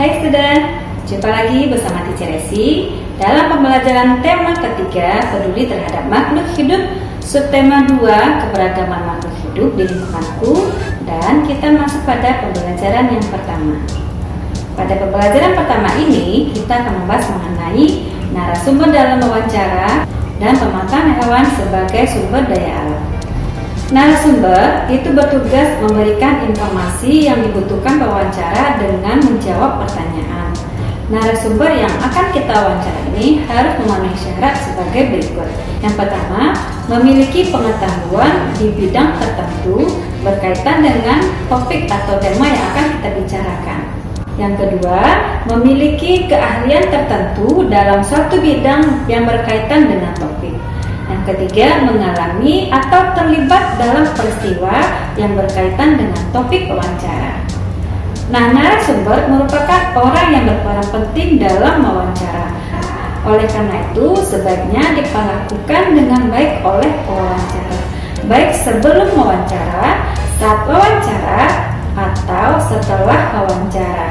Hai student, jumpa lagi bersama Teacher Esi dalam pembelajaran tema ketiga peduli terhadap makhluk hidup, subtema 2 keberagaman makhluk hidup di lingkunganku, dan kita masuk pada pembelajaran yang pertama. Pada pembelajaran pertama ini kita akan membahas mengenai narasumber dalam wawancara dan pemetaan hewan sebagai sumber daya alam. Narasumber itu bertugas memberikan informasi yang dibutuhkan pewawancara dengan menjawab pertanyaan. Narasumber yang akan kita wawancara ini harus memenuhi syarat sebagai berikut. Yang pertama, memiliki pengetahuan di bidang tertentu berkaitan dengan topik atau tema yang akan kita bicarakan. Yang kedua, memiliki keahlian tertentu dalam suatu bidang yang berkaitan dengan topik. Yang ketiga, mengalami atau terlibat dalam peristiwa yang berkaitan dengan topik wawancara. Nah, narasumber merupakan orang yang berperan penting dalam wawancara. Oleh karena itu, sebaiknya diperlakukan dengan baik oleh pewawancara, baik sebelum wawancara, saat wawancara, atau setelah wawancara.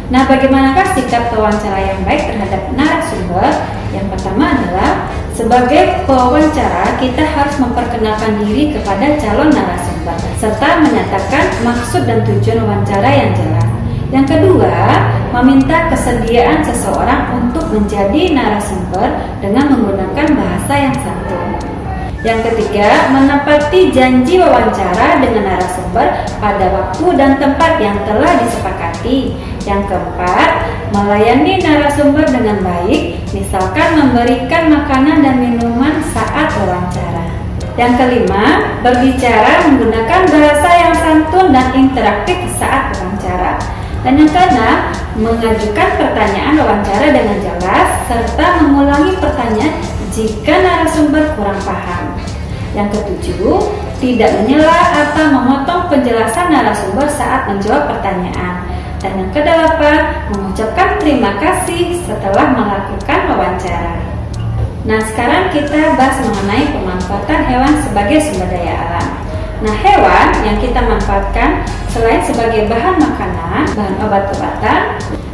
Nah, bagaimanakah sikap pewawancara yang baik terhadap narasumber? Yang pertama adalah sebagai pewawancara, kita harus memperkenalkan diri kepada calon narasumber serta menyatakan maksud dan tujuan wawancara yang jelas. Yang kedua, meminta kesediaan seseorang untuk menjadi narasumber dengan menggunakan bahasa yang santun. Yang ketiga, menepati janji wawancara dengan narasumber pada waktu dan tempat yang telah disepakati. Yang keempat, melayani narasumber dengan baik, misalkan memberikan makanan dan minuman saat wawancara. Yang kelima, berbicara menggunakan bahasa yang santun dan interaktif saat wawancara. Dan yang keenam, mengajukan pertanyaan wawancara dengan jelas serta mengulangi pertanyaan jika narasumber kurang paham. Yang ketujuh, tidak menyela atau memotong penjelasan narasumber saat menjawab pertanyaan. Dan yang kedelapan, mengucapkan terima kasih setelah melakukan wawancara. Nah, sekarang kita bahas mengenai pemanfaatan hewan sebagai sumber daya alam. Nah, hewan yang kita manfaatkan selain sebagai bahan makanan, bahan obat-obatan,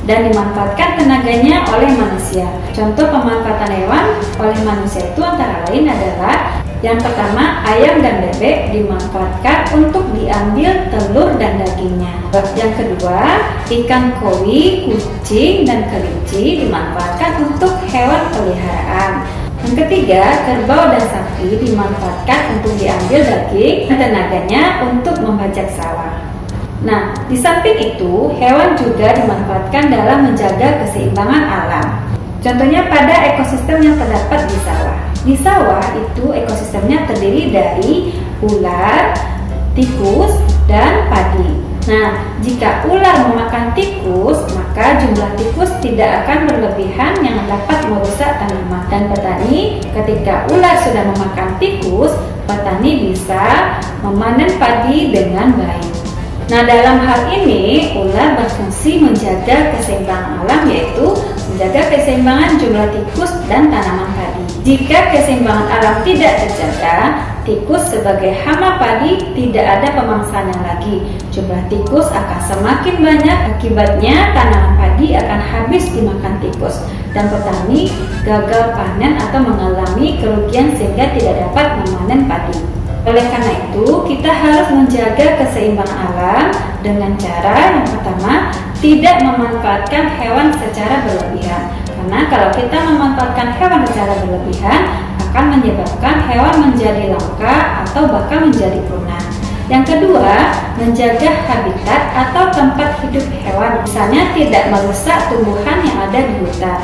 dan dimanfaatkan tenaganya oleh manusia. Contoh pemanfaatan hewan oleh manusia itu antara lain adalah yang pertama, ayam dan bebek dimanfaatkan untuk diambil telur dan dagingnya. Yang kedua, ikan koi, kucing, dan kelinci dimanfaatkan untuk hewan peliharaan. Yang ketiga, kerbau dan sapi dimanfaatkan untuk diambil daging dan tenaganya untuk membajak sawah. Nah, di samping itu, hewan juga dimanfaatkan dalam menjaga keseimbangan alam. Contohnya pada ekosistem yang terdapat di sawah. Di sawah itu ekosistemnya terdiri dari ular, tikus, dan padi. Nah, jika ular memakan tikus, maka jumlah tikus tidak akan berlebihan yang dapat merusak tanaman. Dan petani, ketika ular sudah memakan tikus, petani bisa memanen padi dengan baik. Nah, dalam hal ini, ular berfungsi menjaga keseimbangan alam, yaitu menjaga keseimbangan jumlah tikus dan tanaman padi. Jika keseimbangan alam tidak terjaga, tikus sebagai hama padi tidak ada pemangsaannya lagi. Jumlah tikus akan semakin banyak, akibatnya tanaman padi akan habis dimakan tikus dan petani gagal panen atau mengalami kerugian sehingga tidak dapat memanen padi. Oleh karena itu, kita harus menjaga keseimbangan alam dengan cara yang pertama, tidak memanfaatkan hewan secara berlebihan. Karena kalau kita memanfaatkan hewan secara berlebihan, akan menyebabkan hewan menjadi langka atau bahkan menjadi punah. Yang kedua, menjaga habitat atau tempat hidup hewan, misalnya tidak merusak tumbuhan yang ada di hutan.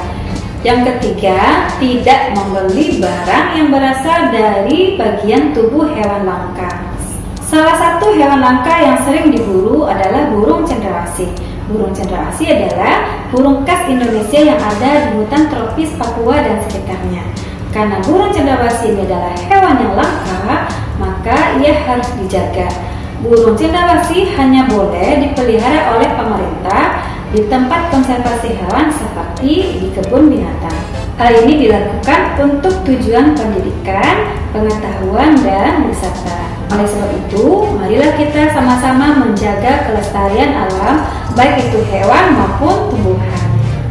Yang ketiga, tidak membeli barang yang berasal dari bagian tubuh hewan langka. Salah satu hewan langka yang sering diburu adalah burung cendrawasih. Burung cendrawasih adalah burung khas Indonesia yang ada di hutan tropis Papua dan sekitarnya. Karena burung cendrawasih ini adalah hewan yang langka, maka ia harus dijaga. Burung cendrawasih hanya boleh dipelihara oleh pemerintah di tempat konservasi hewan seperti di kebun binatang. Hal ini dilakukan untuk tujuan pendidikan, pengetahuan, dan wisata. Oleh sebab itu, marilah kita sama-sama menjaga kelestarian alam, baik itu hewan maupun tumbuhan.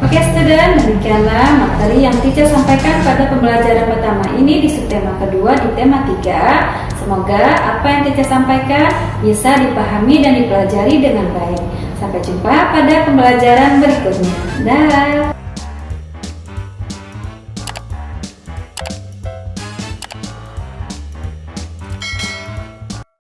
Oke student, demikianlah materi yang teacher sampaikan pada pembelajaran pertama ini di subtema kedua di tema 3. Semoga apa yang teacher sampaikan bisa dipahami dan dipelajari dengan baik. Sampai jumpa pada pembelajaran berikutnya. Dah.